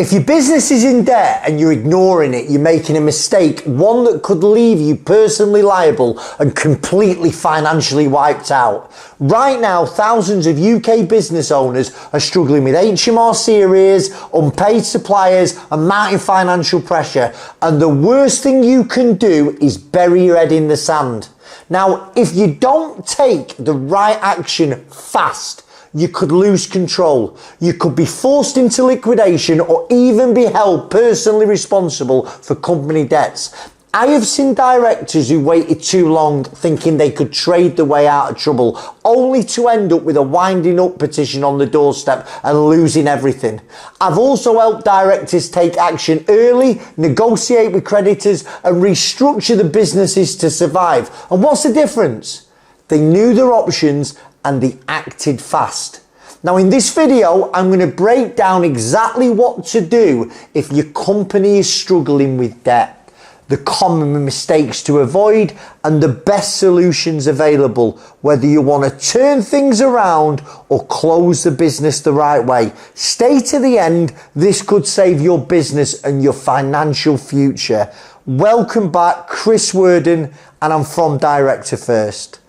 If your business is in debt and you're ignoring it, you're making a mistake, one that could leave you personally liable and completely financially wiped out. Right now, thousands of UK business owners are struggling with HMRC arrears, unpaid suppliers, and mounting financial pressure. And the worst thing you can do is bury your head in the sand. Now, if you don't take the right action fast, you could lose control. You could be forced into liquidation or even be held personally responsible for company debts. I have seen directors who waited too long thinking they could trade the way out of trouble, only to end up with a winding up petition on the doorstep and losing everything. I've also helped directors take action early, negotiate with creditors, and restructure the businesses to survive. And what's the difference? They knew their options and they acted fast. Now in this video, I'm going to break down exactly what to do if your company is struggling with debt, the common mistakes to avoid, and the best solutions available, whether you want to turn things around or close the business the right way. Stay to the end. This could save your business and your financial future. Welcome back, Chris Worden, and I'm from Director First.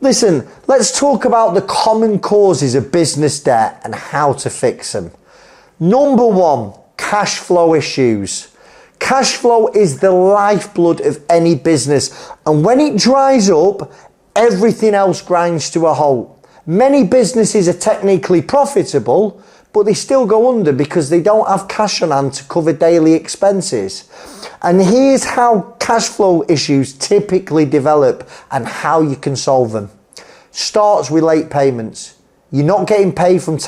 Listen, let's talk about the common causes of business debt and how to fix them. Number one, cash flow issues. Cash flow is the lifeblood of any business, and when it dries up, everything else grinds to a halt. Many businesses are technically profitable, but they still go under because they don't have cash on hand to cover daily expenses. And here's how cash flow issues typically develop and how you can solve them. Starts with late payments. You're not getting paid from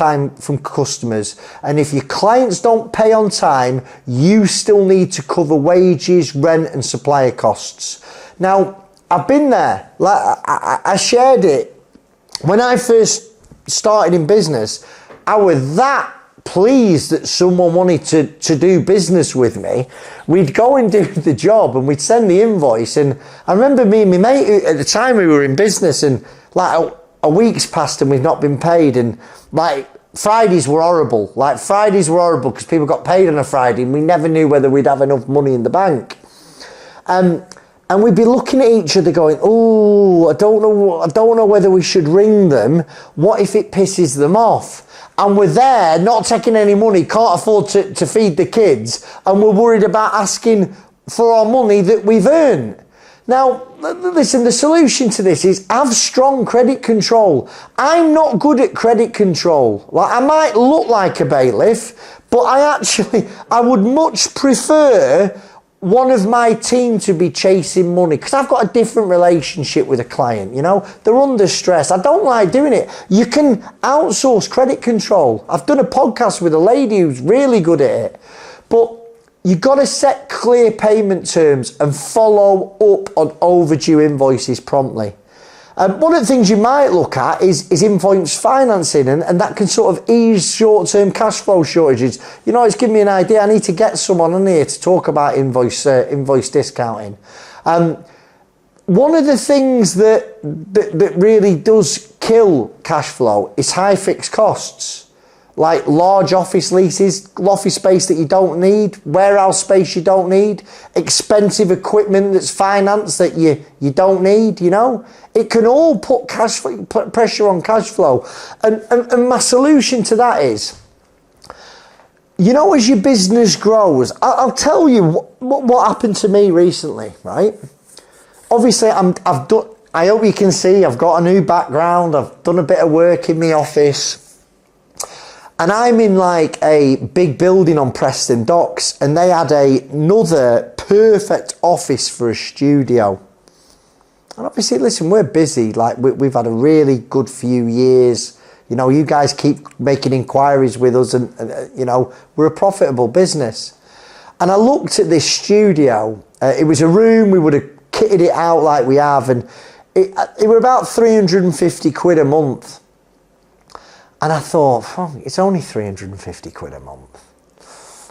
customers, and if your clients don't pay on time, you still need to cover wages, rent, and supplier costs. Now, I've been there. Like I shared it when I first started in business. I was that pleased that someone wanted to do business with me. We'd go and do the job and we'd send the invoice, and I remember me and my mate at the time, we were in business, and like a week's passed and we've not been paid, and like Fridays were horrible. Like Fridays were horrible because people got paid on a Friday and we never knew whether we'd have enough money in the bank. And we'd be looking at each other going, oh, I don't know whether we should ring them. What if it pisses them off? And we're there, not taking any money, can't afford to feed the kids, and we're worried about asking for our money that we've earned. Now, listen, the solution to this is have strong credit control. I'm not good at credit control. Like, I might look like a bailiff, but I would much prefer one of my team to be chasing money, because I've got a different relationship with a client. You know, they're under stress. I don't like doing it. You can outsource credit control. I've done a podcast with a lady who's really good at it, but you've got to set clear payment terms and follow up on overdue invoices promptly. One of the things you might look at is invoice financing, and that can sort of ease short-term cash flow shortages. You know, it's given me an idea. I need to get someone on here to talk about invoice discounting. One of the things that really does kill cash flow is high fixed costs. Like large office leases, office space that you don't need, warehouse space you don't need, expensive equipment that's financed that you don't need, you know. It can all put pressure on cash flow. And my solution to that is, you know, as your business grows, I'll tell you what happened to me recently, right? Obviously, I hope you can see, I've got a new background, I've done a bit of work in the office. And I'm in like a big building on Preston Docks, and they had another perfect office for a studio. And obviously, listen, we're busy. Like we've had a really good few years. You know, you guys keep making inquiries with us, and you know, we're a profitable business. And I looked at this studio. It was a room, we would have kitted it out like we have, and it were about 350 quid a month. And I thought, oh, it's only 350 quid a month.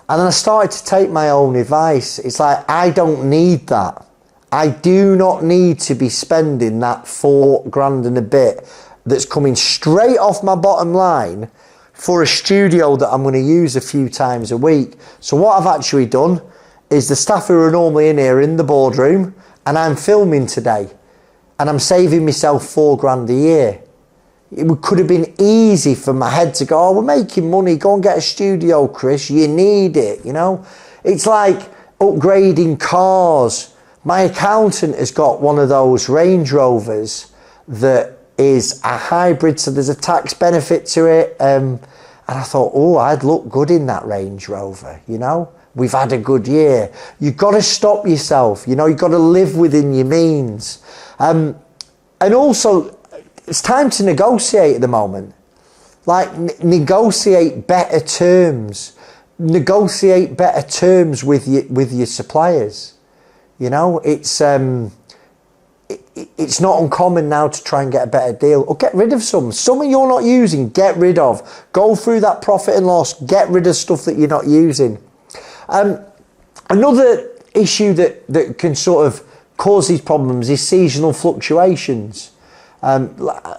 And then I started to take my own advice. It's like, I don't need that. I do not need to be spending that £4,000 and a bit that's coming straight off my bottom line for a studio that I'm going to use a few times a week. So what I've actually done is the staff who are normally in here in the boardroom, and I'm filming today, and I'm saving myself £4 a year. It could have been easy for my head to go, oh, we're making money, go and get a studio, Chris, you need it, you know. It's like upgrading cars. My accountant has got one of those Range Rovers that is a hybrid, so there's a tax benefit to it. And I thought, oh, I'd look good in that Range Rover, you know. We've had a good year. You've got to stop yourself, you know, you've got to live within your means. And also, it's time to negotiate at the moment. Like, negotiate better terms. Negotiate better terms with your suppliers. You know, it's not uncommon now to try and get a better deal, or get rid of some. Some you're not using, get rid of. Go through that profit and loss, get rid of stuff that you're not using. Another issue that can sort of cause these problems is seasonal fluctuations.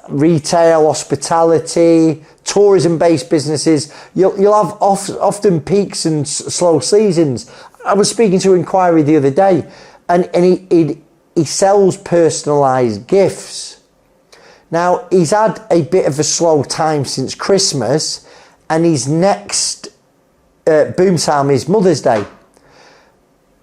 Retail, hospitality, tourism-based businesses, you'll have often peaks and slow seasons. I was speaking to Inquiry the other day, and he sells personalised gifts. Now, he's had a bit of a slow time since Christmas, and his next boom time is Mother's Day.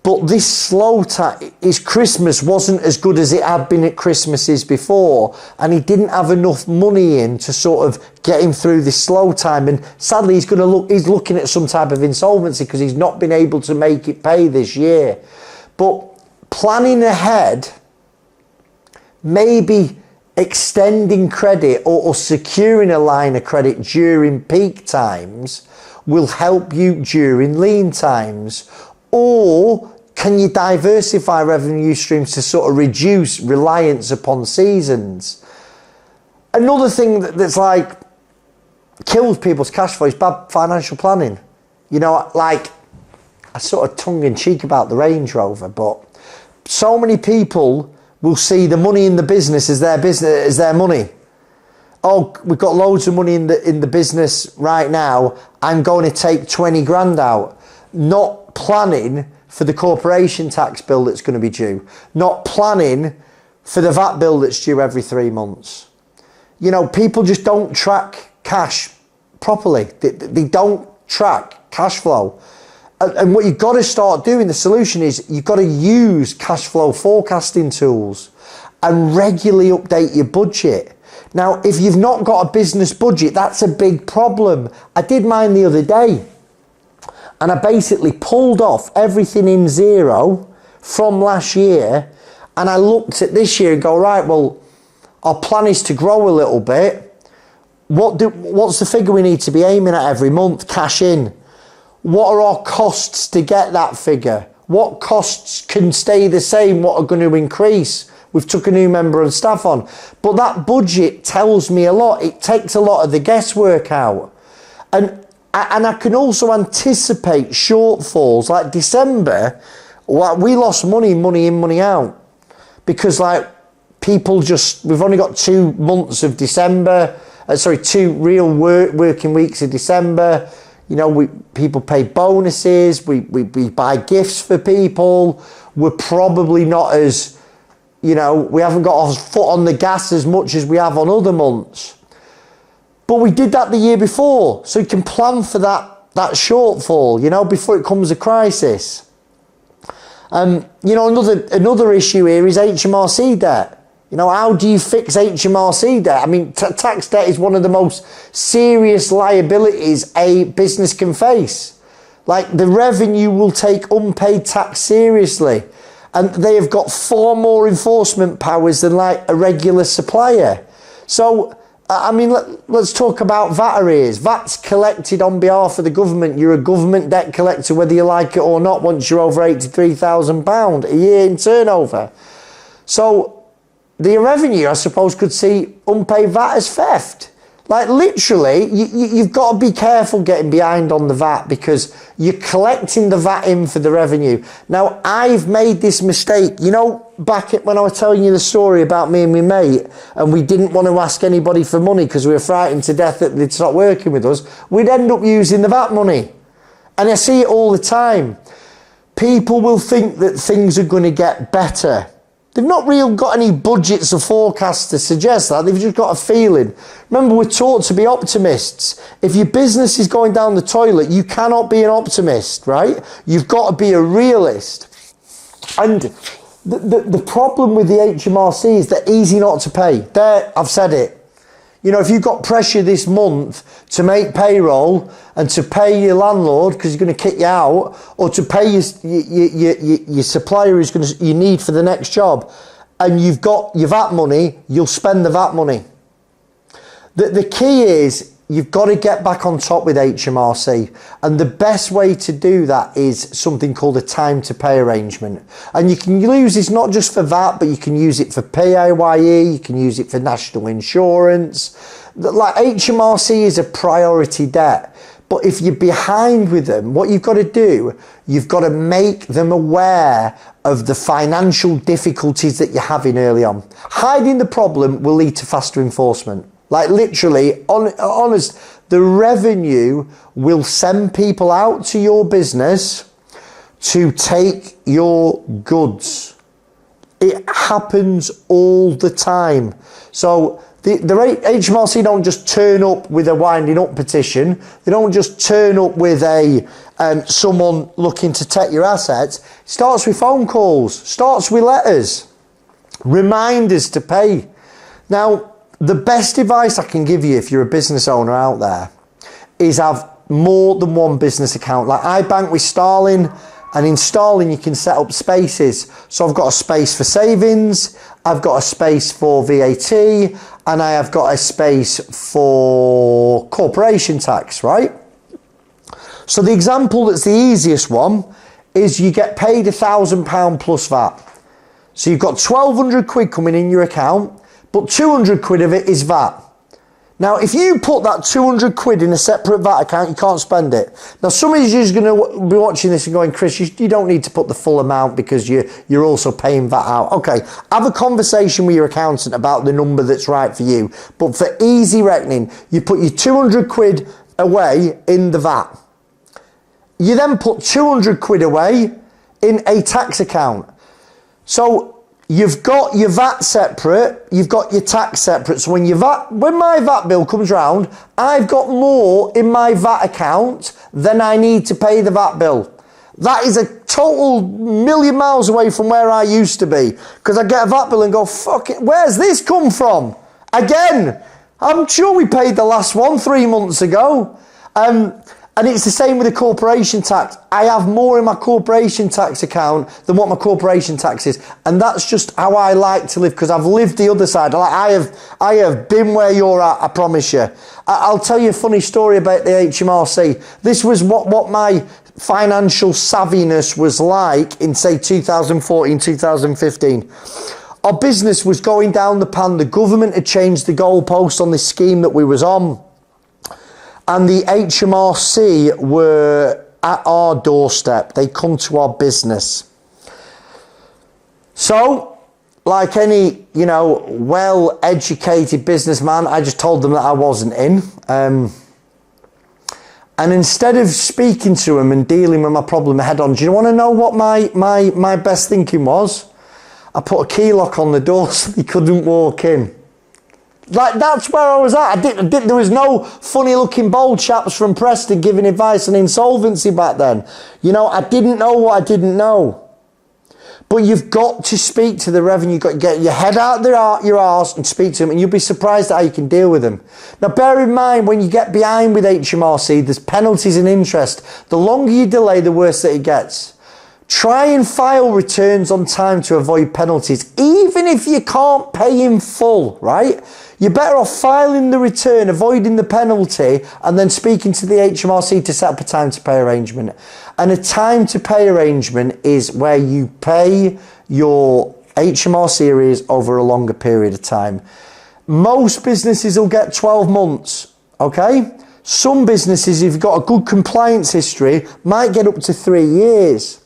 But this slow time, his Christmas wasn't as good as it had been at Christmases before, and he didn't have enough money in to sort of get him through this slow time. And sadly, he's looking at some type of insolvency because he's not been able to make it pay this year. But planning ahead, maybe extending credit or securing a line of credit during peak times will help you during lean times. Or can you diversify revenue streams to sort of reduce reliance upon seasons? Another thing that's like kills people's cash flow is bad financial planning. You know, like, I sort of tongue in cheek about the Range Rover, but so many people will see the money in the business as their money. Oh, we've got loads of money in the business right now, I'm going to take 20 grand out. Not planning for the corporation tax bill that's going to be due. Not planning for the VAT bill that's due every 3 months. You know, people just don't track cash properly. They don't track cash flow. And what you've got to start doing, the solution is you've got to use cash flow forecasting tools and regularly update your budget. Now, if you've not got a business budget, that's a big problem. I did mine the other day, and I basically pulled off everything in zero from last year, and I looked at this year and go, right, well, our plan is to grow a little bit. What's the figure we need to be aiming at every month? Cash in. What are our costs to get that figure? What costs can stay the same? What are going to increase? We've took a new member of staff on. But that budget tells me a lot. It takes a lot of the guesswork out. And I can also anticipate shortfalls. Like December, we lost money in, money out. Because like we've only got 2 months of December. 2 real working weeks of December. You know, people pay bonuses, we buy gifts for people. We're probably not as, you know, we haven't got our foot on the gas as much as we have on other months. But we did that the year before, so you can plan for that shortfall, you know, before it comes a crisis. You know, another issue here is HMRC debt. You know, how do you fix HMRC debt? I mean, tax debt is one of the most serious liabilities a business can face. Like, the revenue will take unpaid tax seriously, and they have got far more enforcement powers than like a regular supplier. So, I mean, let's talk about VAT arrears. VAT's collected on behalf of the government. You're a government debt collector, whether you like it or not, once you're over £83,000 a year in turnover. So, the revenue, I suppose, could see unpaid VAT as theft. Like literally, you've got to be careful getting behind on the VAT because you're collecting the VAT in for the revenue. Now, I've made this mistake. You know, back when I was telling you the story about me and my mate, and we didn't want to ask anybody for money because we were frightened to death that they'd stop working with us, we'd end up using the VAT money. And I see it all the time. People will think that things are going to get better. They've not really got any budgets or forecasts to suggest that. They've just got a feeling. Remember, we're taught to be optimists. If your business is going down the toilet, you cannot be an optimist, right? You've got to be a realist. And the problem with the HMRC is they're easy not to pay. There, I've said it. You know, if you've got pressure this month to make payroll and to pay your landlord because he's going to kick you out, or to pay your supplier who's going to you need for the next job, and you've got your VAT money, you'll spend the VAT money. The key is you've got to get back on top with HMRC, and the best way to do that is something called a time to pay arrangement. And you can use this not just for VAT, but you can use it for PAYE, you can use it for national insurance. Like HMRC is a priority debt, but if you're behind with them, what you've got to do, you've got to make them aware of the financial difficulties that you're having early on. Hiding the problem will lead to faster enforcement. Like literally, honest, the revenue will send people out to your business to take your goods. It happens all the time. So the HMRC don't just turn up with a winding up petition. They don't just turn up with a someone looking to take your assets. It starts with phone calls, starts with letters, reminders to pay. Now, the best advice I can give you if you're a business owner out there is have more than one business account. Like I bank with Starling, and in Starling you can set up spaces. So I've got a space for savings, I've got a space for VAT, and I have got a space for corporation tax, right? So the example that's the easiest one is you get paid £1,000 plus VAT. So you've got 1,200 quid coming in your account, but 200 quid of it is VAT. Now, if you put that 200 quid in a separate VAT account, you can't spend it. Now, some of you are going to be watching this and going, Chris, you don't need to put the full amount because you're also paying VAT out. Okay, have a conversation with your accountant about the number that's right for you. But for easy reckoning, you put your 200 quid away in the VAT. You then put 200 quid away in a tax account. So you've got your VAT separate, you've got your tax separate. So when my VAT bill comes round, I've got more in my VAT account than I need to pay the VAT bill. That is a total million miles away from where I used to be. Because I get a VAT bill and go, fuck it, where's this come from? Again, I'm sure we paid the last one 3 months ago. And it's the same with the corporation tax. I have more in my corporation tax account than what my corporation tax is. And that's just how I like to live, because I've lived the other side. Like I have been where you're at, I promise you. I'll tell you a funny story about the HMRC. This was what my financial savviness was like in, say, 2014, 2015. Our business was going down the pan. The government had changed the goalpost on this scheme that we was on. And the HMRC were at our doorstep. They come to our business. So, like any, well-educated businessman, I just told them that I wasn't in. And instead of speaking to them and dealing with my problem head on, do you want to know what my best thinking was? I put a key lock on the door so they couldn't walk in. Like, that's where I was at. There was no funny looking bold chaps from Preston giving advice on insolvency back then. I didn't know what I didn't know. But you've got to speak to the revenue. You've got to get your head out your arse and speak to them, and you'll be surprised at how you can deal with them. Now, bear in mind, when you get behind with HMRC, there's penalties and interest. The longer you delay, the worse that it gets. Try and file returns on time to avoid penalties, even if you can't pay in full, right? You're better off filing the return, avoiding the penalty, and then speaking to the HMRC to set up a time to pay arrangement. And a time to pay arrangement is where you pay your HMRC arrears over a longer period of time. Most businesses will get 12 months, okay? Some businesses, if you've got a good compliance history, might get up to 3 years.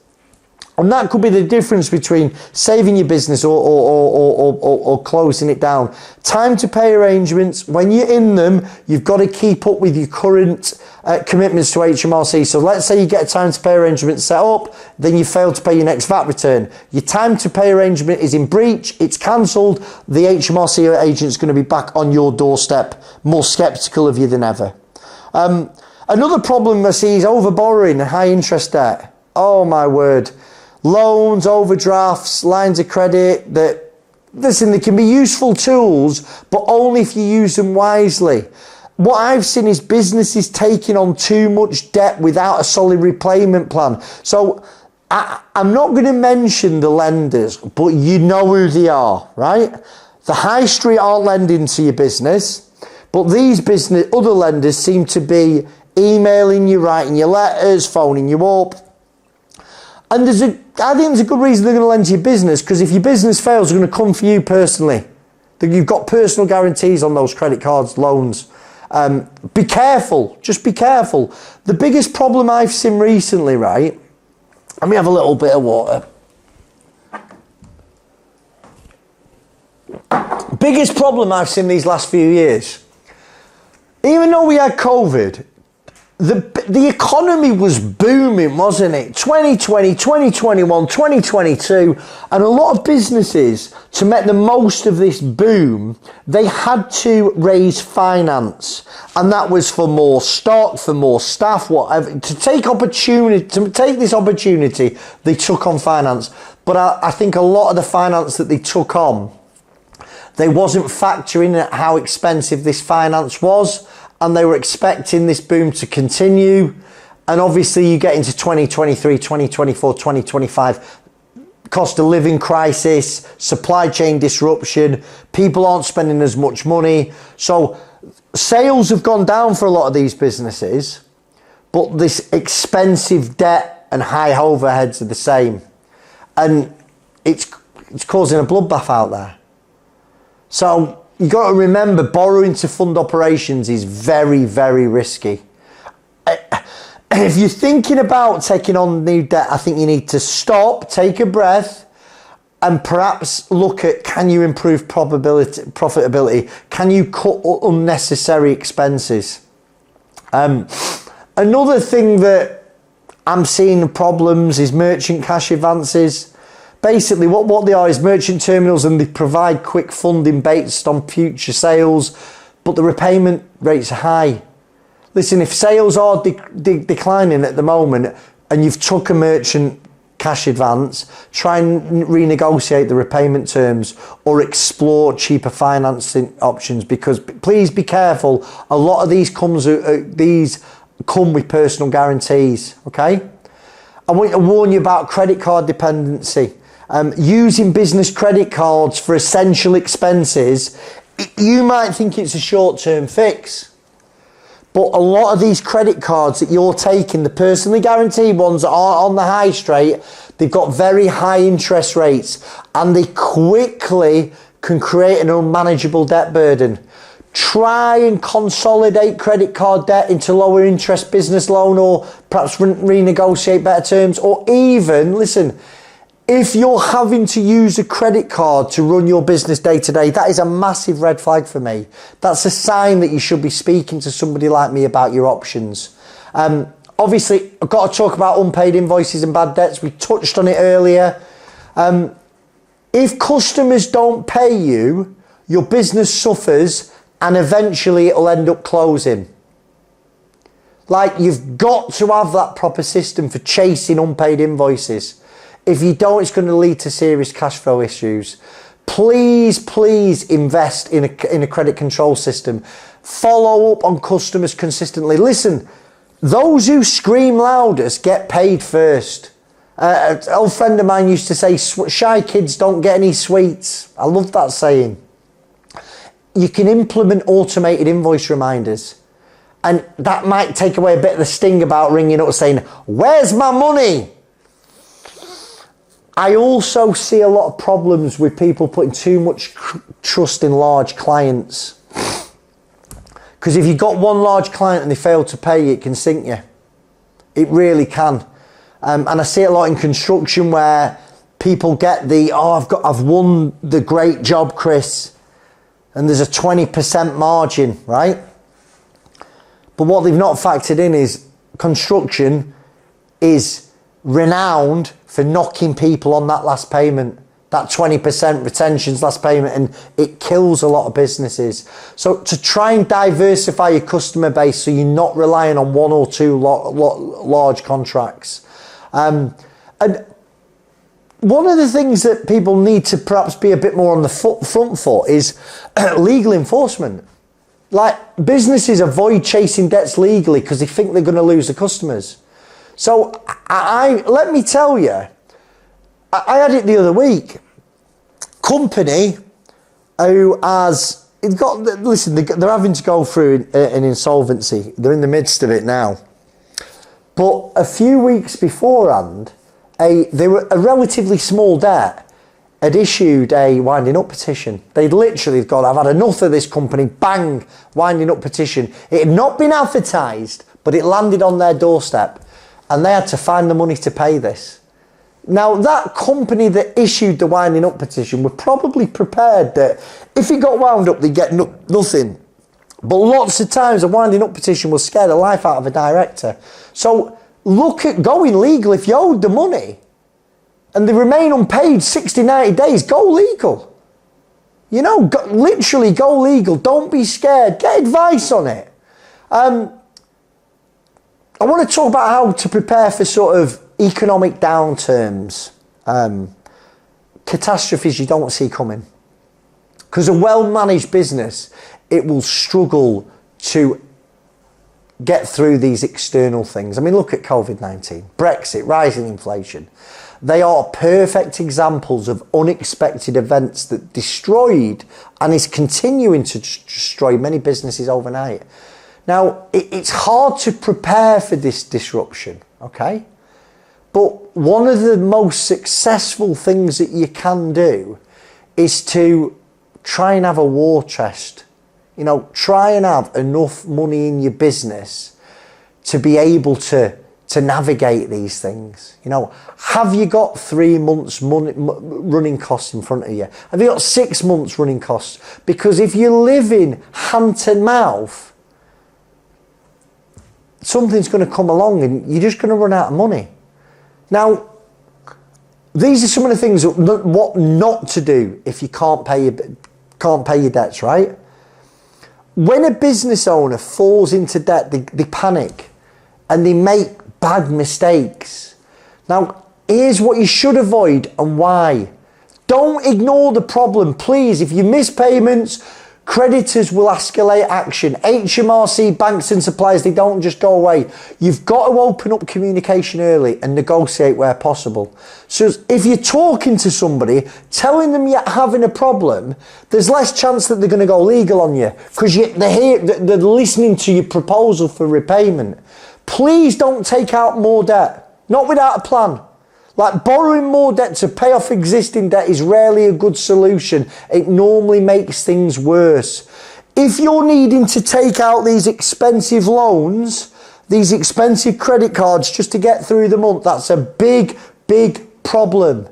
And that could be the difference between saving your business or closing it down. Time to pay arrangements, when you're in them, you've got to keep up with your current commitments to HMRC. So let's say you get a time to pay arrangement set up, then you fail to pay your next VAT return. Your time to pay arrangement is in breach, it's cancelled, the HMRC agent's going to be back on your doorstep, more sceptical of you than ever. Another problem I see is overborrowing and high interest debt. Oh my word. Loans, overdrafts, lines of credit, listen, they can be useful tools, but only if you use them wisely. What I've seen is businesses taking on too much debt without a solid repayment plan. So I'm not going to mention the lenders, but you know who they are, right? The high street aren't lending to your business, but these other lenders seem to be emailing you, writing you letters, phoning you up. And I think there's a good reason they're going to lend to your business, because if your business fails, they're going to come for you personally. You've got personal guarantees on those credit cards, loans. Be careful, just be careful. The biggest problem I've seen recently, right? Let me have a little bit of water. Biggest problem I've seen these last few years. Even though we had COVID, the economy was booming, wasn't it? 2020, 2021, 2022, and a lot of businesses, to make the most of this boom, they had to raise finance, and that was for more stock, for more staff, whatever. To take this opportunity, they took on finance. But I think a lot of the finance that they took on, they wasn't factoring at how expensive this finance was. And they were expecting this boom to continue. And obviously you get into 2023, 2024, 2025, cost of living crisis, supply chain disruption, people aren't spending as much money. So sales have gone down for a lot of these businesses, but this expensive debt and high overheads are the same. And it's causing a bloodbath out there. So you've got to remember, borrowing to fund operations is very, very risky. If you're thinking about taking on new debt, I think you need to stop, take a breath, and perhaps look at, can you improve profitability? Can you cut unnecessary expenses? Another thing that I'm seeing problems is merchant cash advances. Basically, what they are is merchant terminals, and they provide quick funding based on future sales, but the repayment rates are high. Listen, if sales are declining at the moment and you've took a merchant cash advance, try and renegotiate the repayment terms or explore cheaper financing options, because please be careful, a lot of these come with personal guarantees, okay? I want to warn you about credit card dependency. Using business credit cards for essential expenses, you might think it's a short-term fix, but a lot of these credit cards that you're taking, the personally guaranteed ones that are on the high street, they've got very high interest rates, and they quickly can create an unmanageable debt burden. Try and consolidate credit card debt into lower interest business loan, or perhaps renegotiate better terms, or even, listen, if you're having to use a credit card to run your business day to day, that is a massive red flag for me. That's a sign that you should be speaking to somebody like me about your options. Obviously, I've got to talk about unpaid invoices and bad debts. We touched on it earlier. If customers don't pay you, your business suffers, and eventually it'll end up closing. Like, you've got to have that proper system for chasing unpaid invoices. If you don't, it's going to lead to serious cash flow issues. Please, please invest in a credit control system. Follow up on customers consistently. Listen, those who scream loudest get paid first. An old friend of mine used to say, shy kids don't get any sweets. I love that saying. You can implement automated invoice reminders, and that might take away a bit of the sting about ringing up saying, where's my money? I also see a lot of problems with people putting too much trust in large clients. Because if you've got one large client and they fail to pay, it can sink you. It really can. And I see a lot in construction where people get the, I've won the great job, Chris, and there's a 20% margin, right? But what they've not factored in is construction is renowned for knocking people on that last payment. That 20% retention's last payment, and it kills a lot of businesses. So to try and diversify your customer base so you're not relying on one or two large contracts. And one of the things that people need to perhaps be a bit more on the front foot is legal enforcement. Like, businesses avoid chasing debts legally because they think they're going to lose the customers. So let me tell you, I had it the other week. Company who has, listen, they're having to go through an insolvency. They're in the midst of it now. But a few weeks beforehand, they were a relatively small debt, had issued a winding up petition. They'd literally gone, I've had enough of this company, bang, winding up petition. It had not been advertised, but it landed on their doorstep, and they had to find the money to pay this. Now, that company that issued the winding up petition were probably prepared that if it got wound up, they'd get nothing. But lots of times a winding up petition will scare the life out of a director. So look at going legal. If you owed the money and they remain unpaid 60, 90 days, go legal. You know, literally go legal. Don't be scared. Get advice on it. I want to talk about how to prepare for sort of economic downturns, catastrophes you don't see coming. Because a well-managed business, it will struggle to get through these external things. I mean, look at COVID-19, Brexit, rising inflation. They are perfect examples of unexpected events that destroyed and is continuing to destroy many businesses overnight. Now, it's hard to prepare for this disruption, okay? But one of the most successful things that you can do is to try and have a war chest. You know, try and have enough money in your business to be able to navigate these things. You know, have you got 3 months running costs in front of you? Have you got 6 months running costs? Because if you're living hand to mouth, something's going to come along and you're just going to run out of money. Now, these are some of the things what not to do if you can't pay your debts, right? When a business owner falls into debt, they panic and they make bad mistakes. Now, here's what you should avoid and why. Don't ignore the problem, please. If you miss payments, creditors will escalate action. HMRC, banks and suppliers, they don't just go away. You've got to open up communication early and negotiate where possible. So if you're talking to somebody, telling them you're having a problem, there's less chance that they're going to go legal on you because they're listening to your proposal for repayment. Please don't take out more debt, not without a plan. Like, borrowing more debt to pay off existing debt is rarely a good solution. It normally makes things worse. If you're needing to take out these expensive loans, these expensive credit cards just to get through the month, that's a big, big problem.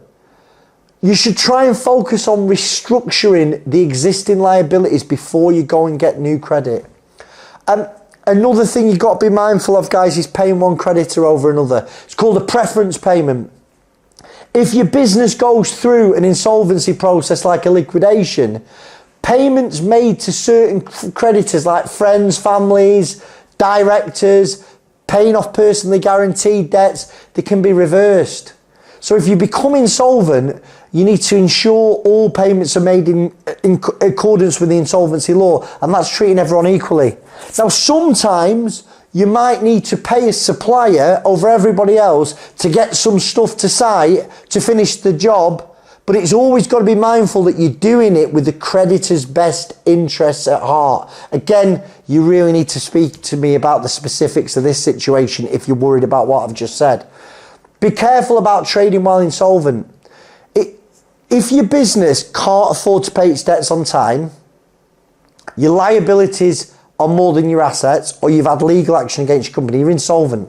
You should try and focus on restructuring the existing liabilities before you go and get new credit. Another thing you've got to be mindful of, guys, is paying one creditor over another. It's called a preference payment. If your business goes through an insolvency process like a liquidation, payments made to certain creditors like friends, families, directors, paying off personally guaranteed debts, they can be reversed. So if you become insolvent, you need to ensure all payments are made in accordance with the insolvency law, and that's treating everyone equally. Now, sometimes you might need to pay a supplier over everybody else to get some stuff to site to finish the job, but it's always got to be mindful that you're doing it with the creditor's best interests at heart. Again, you really need to speak to me about the specifics of this situation if you're worried about what I've just said. Be careful about trading while insolvent. If your business can't afford to pay its debts on time, your liabilities are more than your assets, or you've had legal action against your company, you're insolvent.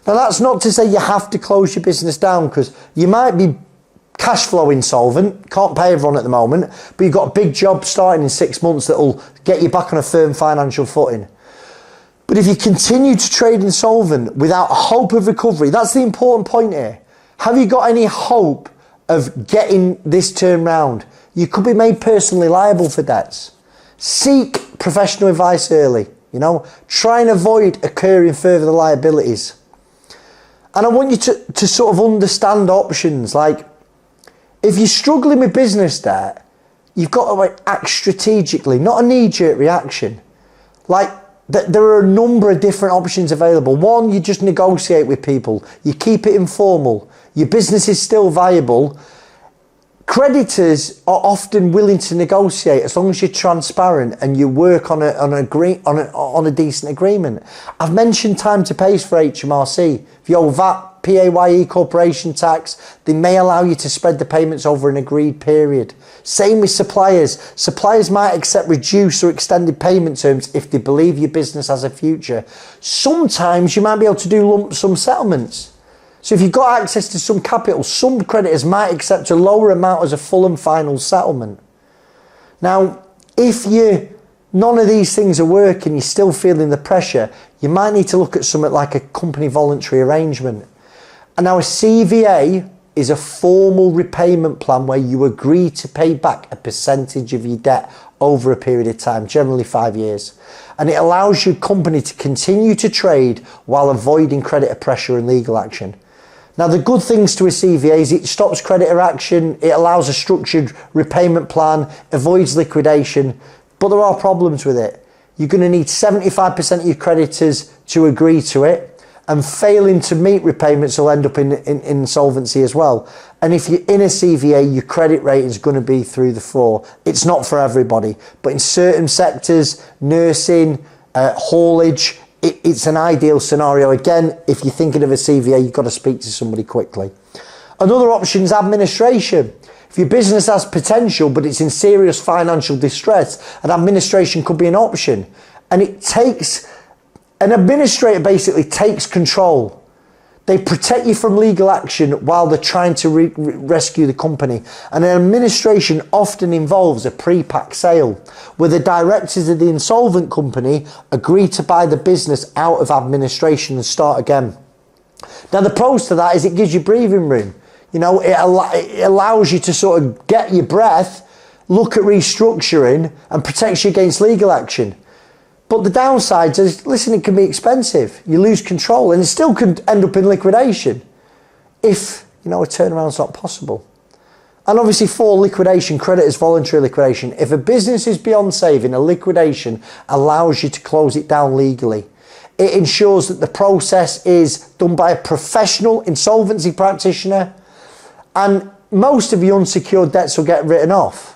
Now, that's not to say you have to close your business down, because you might be cash flow insolvent, can't pay everyone at the moment, but you've got a big job starting in 6 months that will get you back on a firm financial footing. But if you continue to trade insolvent without hope of recovery, that's the important point here. Have you got any hope of getting this turned round? You could be made personally liable for debts. Seek professional advice early, try and avoid incurring further liabilities. And I want you to sort of understand options. Like, if you're struggling with business debt, you've got to act strategically, not a knee-jerk reaction. Like, there are a number of different options available. One, you just negotiate with people. You keep it informal. Your business is still viable. Creditors are often willing to negotiate as long as you're transparent and you work on a decent agreement. I've mentioned time to pay for HMRC. If you owe VAT, PAYE, corporation tax, they may allow you to spread the payments over an agreed period. Same with suppliers. Suppliers might accept reduced or extended payment terms if they believe your business has a future. Sometimes you might be able to do lump sum settlements. So if you've got access to some capital, some creditors might accept a lower amount as a full and final settlement. Now, if none of these things are working, you're still feeling the pressure, you might need to look at something like a company voluntary arrangement. And now a CVA is a formal repayment plan where you agree to pay back a percentage of your debt over a period of time, generally 5 years. And it allows your company to continue to trade while avoiding creditor pressure and legal action. Now, the good things to a CVA is it stops creditor action, it allows a structured repayment plan, avoids liquidation, but there are problems with it. You're going to need 75% of your creditors to agree to it, and failing to meet repayments will end up in insolvency as well. And if you're in a CVA, your credit rating is going to be through the floor. It's not for everybody, but in certain sectors, nursing, haulage, it's an ideal scenario. Again, if you're thinking of a CVA, you've got to speak to somebody quickly. Another option is administration. If your business has potential, but it's in serious financial distress, an administration could be an option. And an administrator basically takes control. They protect you from legal action while they're trying to rescue the company. And an administration often involves a pre-pack sale, where the directors of the insolvent company agree to buy the business out of administration and start again. Now, the pros to that is it gives you breathing room. It allows you to sort of get your breath, look at restructuring, and protects you against legal action. But the downsides is, listen, it can be expensive. You lose control, and it still can end up in liquidation if, a turnaround's not possible. And obviously, for liquidation, creditors voluntary liquidation. If a business is beyond saving, a liquidation allows you to close it down legally. It ensures that the process is done by a professional insolvency practitioner, and most of your unsecured debts will get written off.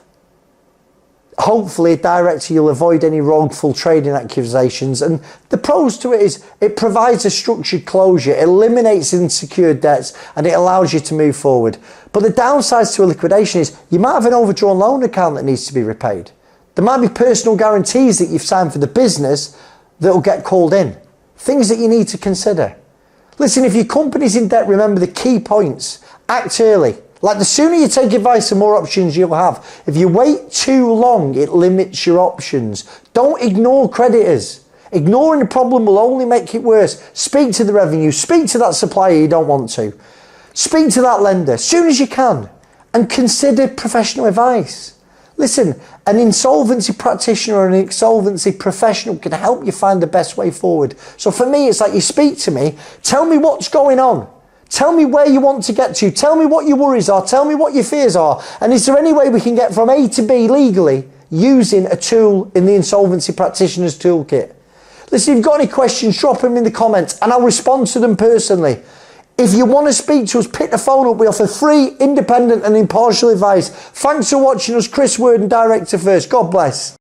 Hopefully, a director, you'll avoid any wrongful trading accusations. And the pros to it is it provides a structured closure, it eliminates unsecured debts, and it allows you to move forward. But the downsides to a liquidation is you might have an overdrawn loan account that needs to be repaid. There might be personal guarantees that you've signed for the business that will get called in. Things that you need to consider. Listen, if your company's in debt, remember the key points. Act early. Like, the sooner you take advice, the more options you'll have. If you wait too long, it limits your options. Don't ignore creditors. Ignoring the problem will only make it worse. Speak to the revenue. Speak to that supplier you don't want to. Speak to that lender as soon as you can. And consider professional advice. Listen, an insolvency practitioner or an insolvency professional can help you find the best way forward. So for me, it's like, you speak to me, tell me what's going on. Tell me where you want to get to. Tell me what your worries are. Tell me what your fears are. And is there any way we can get from A to B legally using a tool in the Insolvency Practitioner's Toolkit? Listen, if you've got any questions, drop them in the comments and I'll respond to them personally. If you want to speak to us, pick the phone up. We offer free, independent and impartial advice. Thanks for watching us. Chris Worden, Director First. God bless.